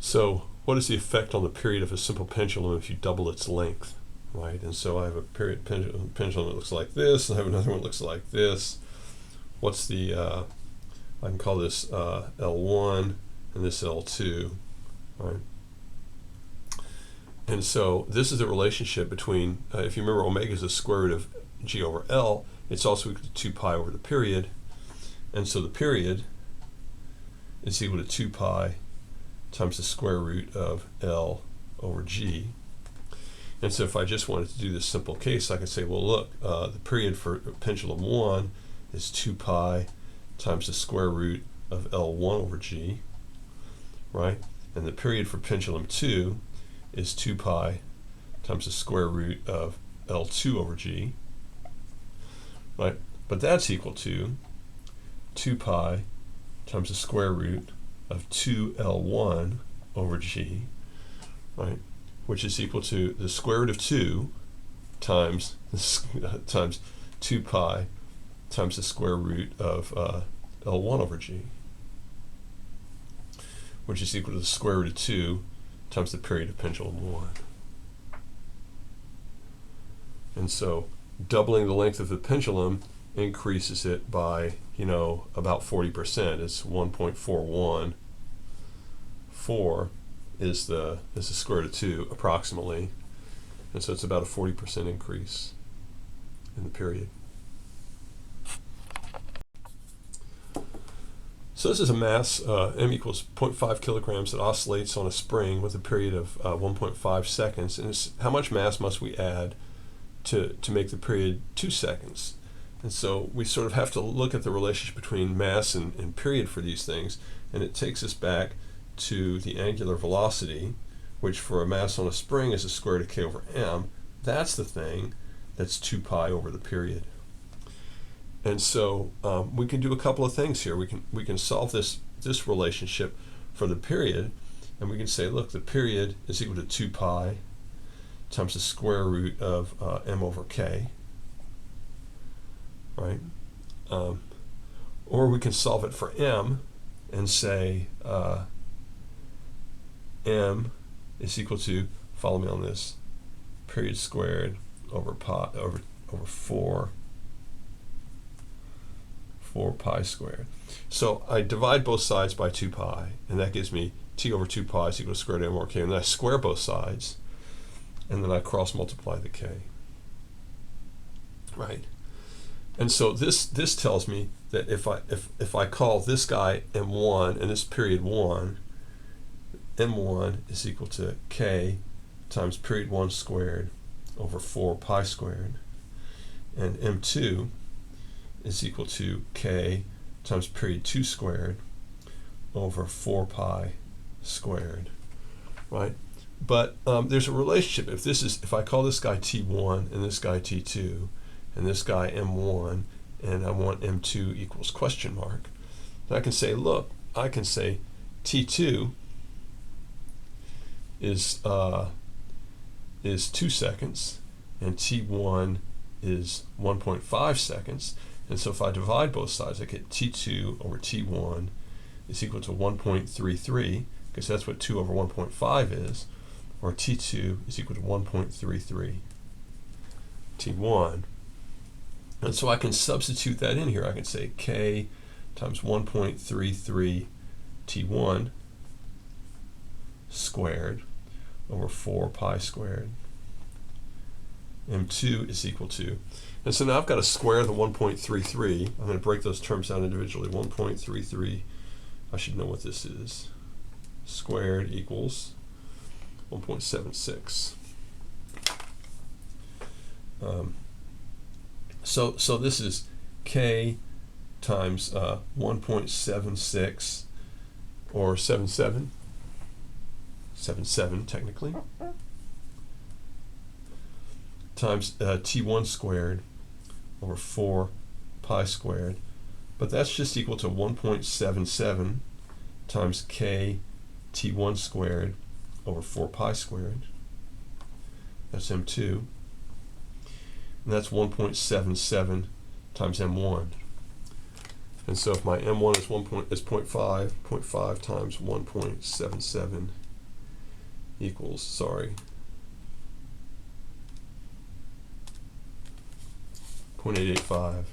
So what is the effect on the period of a simple pendulum if you double its length, right? And so I have a period pendulum that looks like this, and I have another one that looks like this. What's the, I can call this L1 and this L2, right? And so this is the relationship between, if you remember, omega is the square root of g over L, it's also equal to 2 pi over the period. And so the period is equal to 2 pi times the square root of L over G. And so if I just wanted to do this simple case, I could say, well, look, the period for pendulum 1 is 2 pi times the square root of L1 over G, right? And the period for pendulum 2 is 2 pi times the square root of L2 over G, right? But that's equal to 2 pi times the square root of 2L1 over G, right? Which is equal to the square root of 2 times 2 pi times the square root of L1 over G, which is equal to the square root of 2 times the period of pendulum 1. And so doubling the length of the pendulum increases it by, about 40%. It's 1.414 is the square root of 2 approximately. And so it's about a 40% increase in the period. So this is a mass, m equals 0.5 kilograms, that oscillates on a spring with a period of 1.5 seconds. And it's how much mass must we add to make the period 2 seconds? And so we sort of have to look at the relationship between mass and period for these things. And it takes us back to the angular velocity, which for a mass on a spring is the square root of k over m. That's the thing that's 2 pi over the period. And so we can do a couple of things here. We can solve this relationship for the period, and we can say, look, the period is equal to 2 pi times the square root of m over k, right? Or we can solve it for m and say m is equal to, follow me on this, period squared over pi over 4 pi squared. So I divide both sides by 2 pi, and that gives me t over 2 pi is equal to square root of m over k. And then I square both sides, and then I cross multiply the k, right? And so this tells me that if I call this guy m1 and this period 1, m1 is equal to k times period 1 squared over 4 pi squared, and m2 is equal to k times period 2 squared over 4 pi squared, right? But there's a relationship. If I call this guy T1 and this guy T2 and this guy M1 and I want M2 equals question mark, then I can say, look, I can say T2 is 2 seconds and T1 is 1.5 seconds. And so if I divide both sides, I get T2 over T1 is equal to 1.33, because that's what 2 over 1.5 is, or T2 is equal to 1.33 T1. And so I can substitute that in here. I can say K times 1.33 T1 squared over 4 pi squared. M2 is equal to, and so now I've got to square the 1.33. I'm going to break those terms down individually. 1.33, I should know what this is. Squared equals 1.76. So this is K times 1.76, or 77 technically, times T1 squared over 4 pi squared, but that's just equal to 1.77 times K T1 squared over 4 pi squared. That's M2. And that's 1.77 times M1. And so if my M1 is 0.5 times 1.77 equals, sorry, 0.885.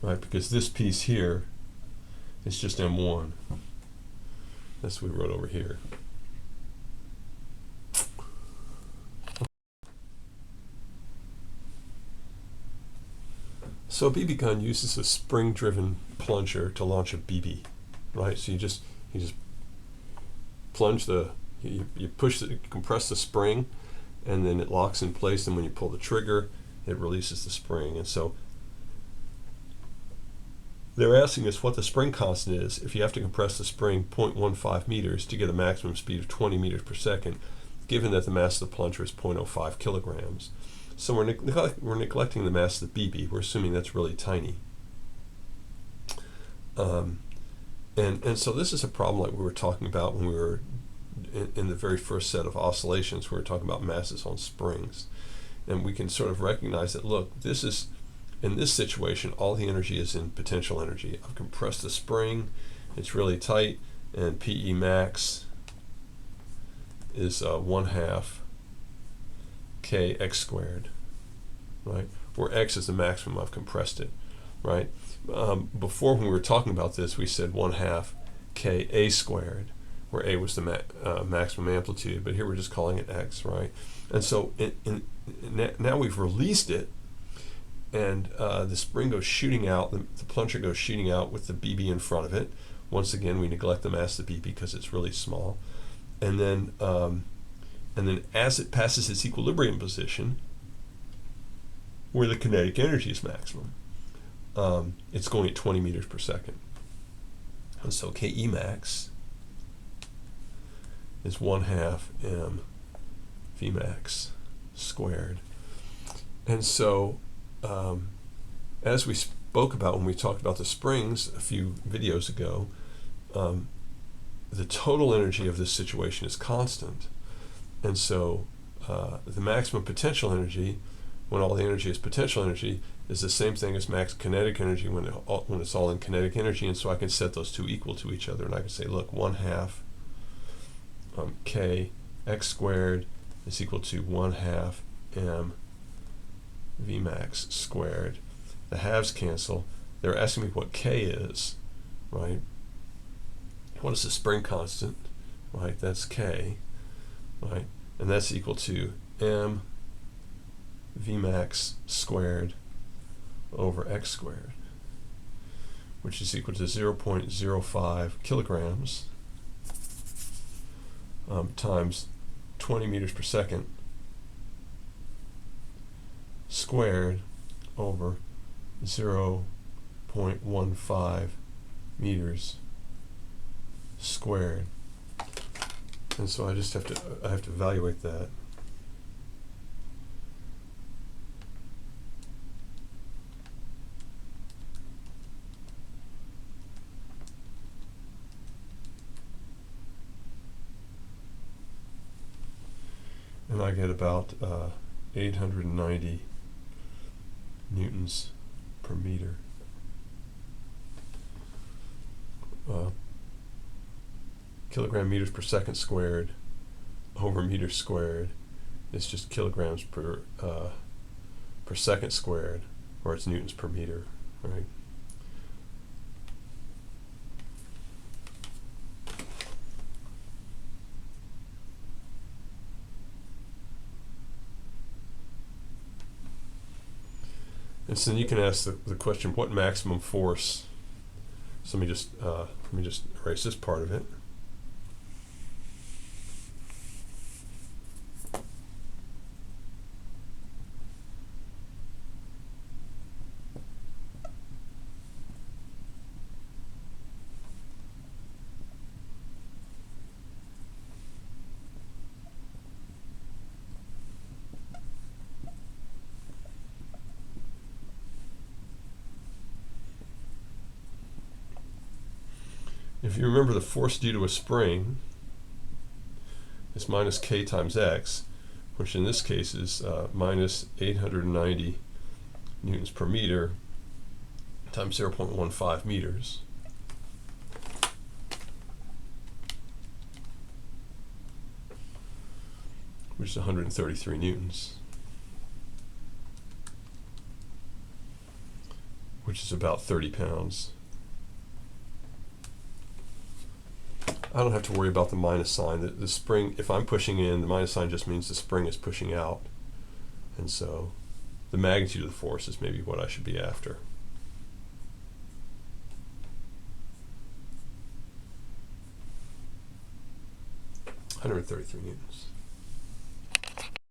Right, because this piece here is just M1. That's what we wrote over here. So a BB gun uses a spring-driven plunger to launch a BB, right? So you just plunge you push you compress the spring, and then it locks in place. And when you pull the trigger, it releases the spring. And so they're asking us what the spring constant is if you have to compress the spring 0.15 meters to get a maximum speed of 20 meters per second, given that the mass of the plunger is 0.05 kilograms. So we're neglecting the mass of the BB. We're assuming that's really tiny. And so this is a problem like we were talking about when we were in the very first set of oscillations. We were talking about masses on springs. And we can sort of recognize that, look, this is, in this situation, all the energy is in potential energy. I've compressed the spring, it's really tight, and PE max is 1/2 kx squared, right? Where x is the maximum, I've compressed it, right? Before, when we were talking about this, we said 1/2 ka squared, where a was the maximum amplitude, but here we're just calling it x, right? And so now we've released it, and the spring goes shooting out, the plunger goes shooting out with the BB in front of it. Once again, we neglect the mass of the BB because it's really small. And then as it passes its equilibrium position, where the kinetic energy is maximum, it's going at 20 meters per second. And so Ke max is 1/2 m Vmax squared. And so as we spoke about when we talked about the springs a few videos ago, the total energy of this situation is constant. And so the maximum potential energy, when all the energy is potential energy, is the same thing as max kinetic energy when it's all in kinetic energy. And so I can set those two equal to each other, and I can say, look, 1/2 k x squared is equal to 1/2 m Vmax squared. The halves cancel. They're asking me what k is, right? What is the spring constant, right? That's k, right? And that's equal to m Vmax squared over x squared, which is equal to 0.05 kilograms times 20 meters per second squared over 0.15 meters squared. And so I just have to evaluate that. And I get about 890 newtons per meter. Kilogram meters per second squared over meters squared is just kilograms per second squared, or it's newtons per meter, right? And so then you can ask the question, what maximum force? So let me just erase this part of it. If you remember, the force due to a spring is minus k times x, which in this case is minus 890 newtons per meter times 0.15 meters. Which is 133 newtons, which is about 30 pounds. I don't have to worry about the minus sign. The spring, if I'm pushing in, the minus sign just means the spring is pushing out. And so the magnitude of the force is maybe what I should be after. (133 newtons).